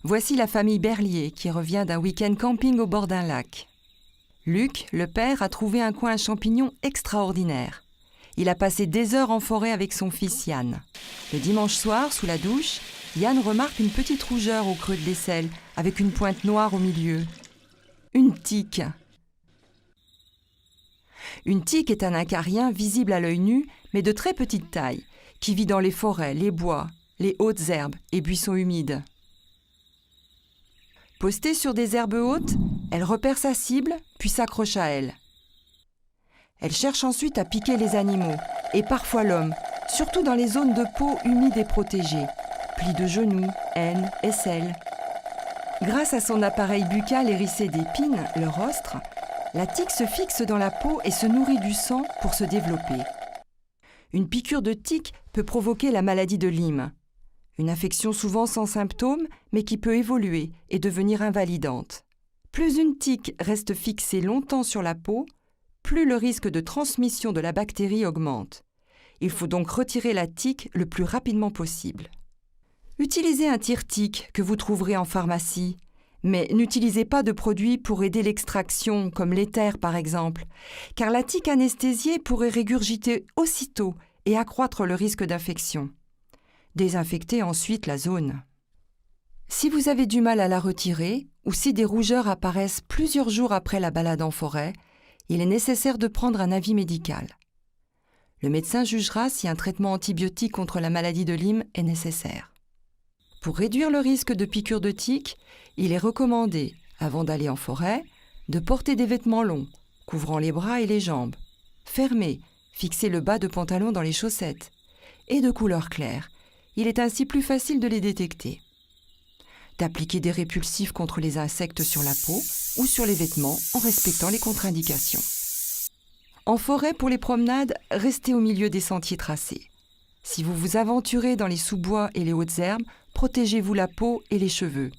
Voici la famille Berlier qui revient d'un week-end camping au bord d'un lac. Luc, le père, a trouvé un coin à champignons extraordinaire. Il a passé des heures en forêt avec son fils Yann. Le dimanche soir, sous la douche, Yann remarque une petite rougeur au creux de l'aisselle, avec une pointe noire au milieu. Une tique. Une tique est un acarien visible à l'œil nu, mais de très petite taille, qui vit dans les forêts, les bois, les hautes herbes et buissons humides. Postée sur des herbes hautes, elle repère sa cible, puis s'accroche à elle. Elle cherche ensuite à piquer les animaux, et parfois l'homme, surtout dans les zones de peau humides et protégées, plis de genoux, aines, aisselles. Grâce à son appareil buccal hérissé d'épines, le rostre, la tique se fixe dans la peau et se nourrit du sang pour se développer. Une piqûre de tique peut provoquer la maladie de Lyme. Une infection souvent sans symptômes, mais qui peut évoluer et devenir invalidante. Plus une tique reste fixée longtemps sur la peau, plus le risque de transmission de la bactérie augmente. Il faut donc retirer la tique le plus rapidement possible. Utilisez un tire-tique que vous trouverez en pharmacie, mais n'utilisez pas de produits pour aider l'extraction, comme l'éther par exemple, car la tique anesthésiée pourrait régurgiter aussitôt et accroître le risque d'infection. Désinfectez ensuite la zone. Si vous avez du mal à la retirer, ou si des rougeurs apparaissent plusieurs jours après la balade en forêt, il est nécessaire de prendre un avis médical. Le médecin jugera si un traitement antibiotique contre la maladie de Lyme est nécessaire. Pour réduire le risque de piqûre de tique, il est recommandé, avant d'aller en forêt, de porter des vêtements longs, couvrant les bras et les jambes, fermés, fixer le bas de pantalon dans les chaussettes, et de couleur claire. Il est ainsi plus facile de les détecter. D'appliquer des répulsifs contre les insectes sur la peau ou sur les vêtements en respectant les contre-indications. En forêt, pour les promenades, restez au milieu des sentiers tracés. Si vous vous aventurez dans les sous-bois et les hautes herbes, protégez-vous la peau et les cheveux.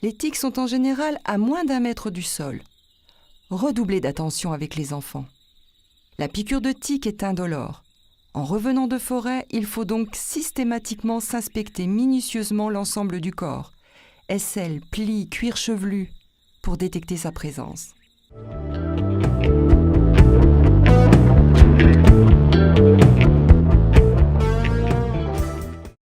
Les tiques sont en général à moins d'1 mètre du sol. Redoublez d'attention avec les enfants. La piqûre de tique est indolore. En revenant de forêt, il faut donc systématiquement s'inspecter minutieusement l'ensemble du corps, aisselles, plis, cuir chevelu, pour détecter sa présence.